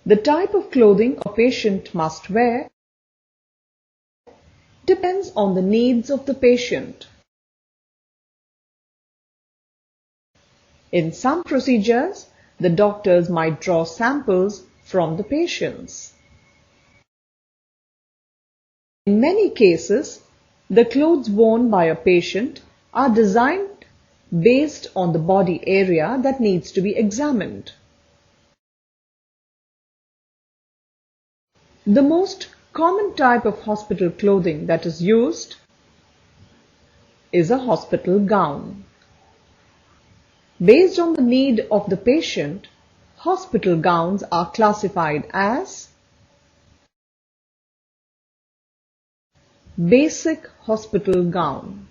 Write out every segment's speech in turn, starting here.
The type of clothing a patient must wear depends on the needs of the patient. In some procedures, the doctors might draw samples from the patients. In many cases, the clothes worn by a patient are designed based on the body area that needs to be examined. The most common type of hospital clothing that is used is a hospital gown. Based on the need of the patient, hospital gowns are classified as basic hospital gown,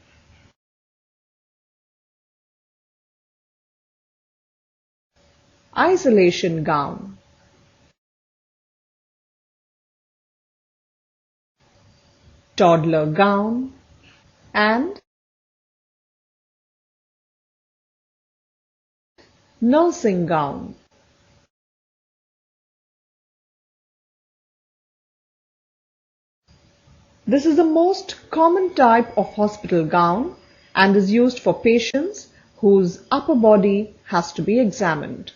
isolation gown, toddler gown, and nursing gown. This is the most common type of hospital gown and is used for patients whose upper body has to be examined.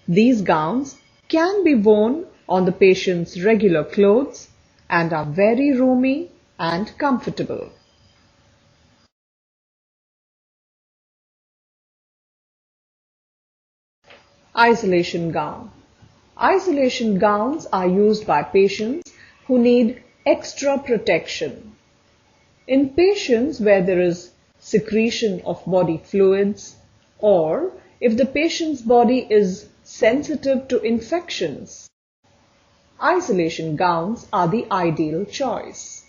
These gowns can be worn on the patient's regular clothes and are very roomy and comfortable. Isolation gown. Isolation gowns are used by patients who need extra protection. In patients where there is secretion of body fluids, or if the patient's body is sensitive to infections, isolation gowns are the ideal choice.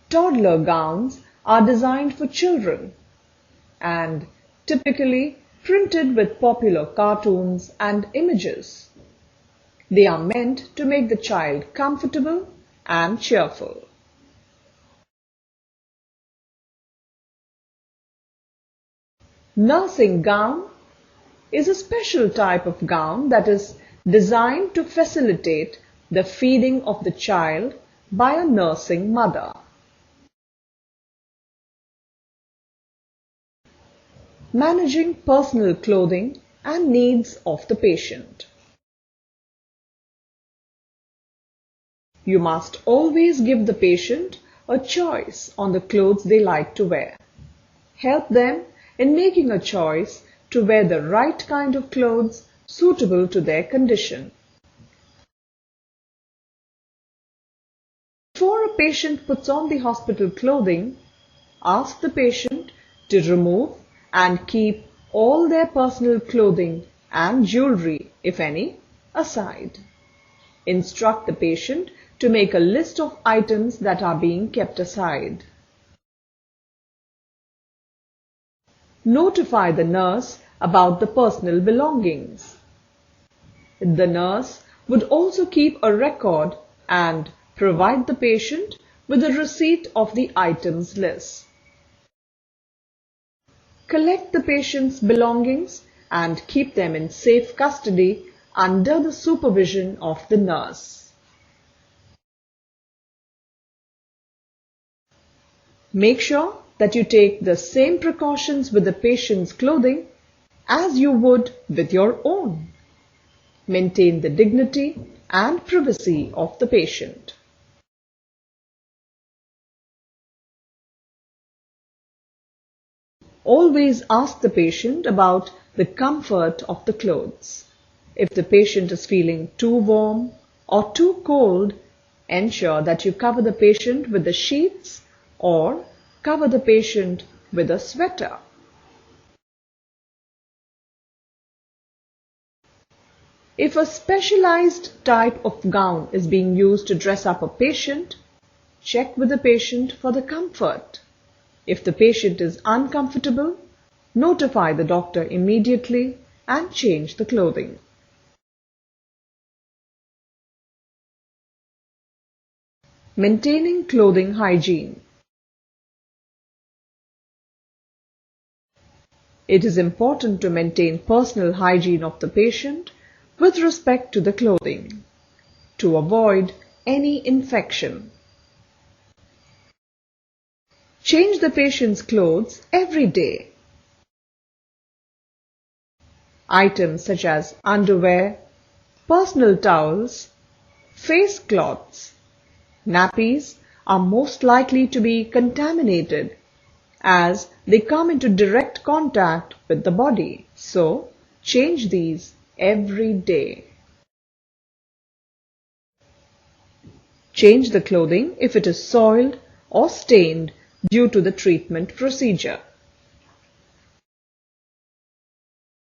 Toddler gowns are designed for children and typically printed with popular cartoons and images. They are meant to make the child comfortable and cheerful. Nursing gown is a special type of gown that is designed to facilitate the feeding of the child by a nursing mother. Managing personal clothing and needs of the patient. You must always give the patient a choice on the clothes they like to wear. Help them in making a choice to wear the right kind of clothes suitable to their condition. Before a patient puts on the hospital clothing, ask the patient to remove and keep all their personal clothing and jewelry, if any, aside. Instruct the patient to make a list of items that are being kept aside. Notify the nurse about the personal belongings. The nurse would also keep a record and provide the patient with a receipt of the items list. Collect the patient's belongings and keep them in safe custody under the supervision of the nurse. Make sure that you take the same precautions with the patient's clothing as you would with your own. Maintain the dignity and privacy of the patient. Always ask the patient about the comfort of the clothes. If the patient is feeling too warm or too cold, ensure that you cover the patient with the sheets or cover the patient with a sweater. If a specialized type of gown is being used to dress up a patient, check with the patient for the comfort. If the patient is uncomfortable, notify the doctor immediately and change the clothing. Maintaining clothing hygiene. It is important to maintain personal hygiene of the patient with respect to the clothing to avoid any infection. Change the patient's clothes every day. Items such as underwear, personal towels, face cloths, nappies are most likely to be contaminated as they come into direct contact with the body. So, change these every day. Change the clothing if it is soiled or stained due to the treatment procedure.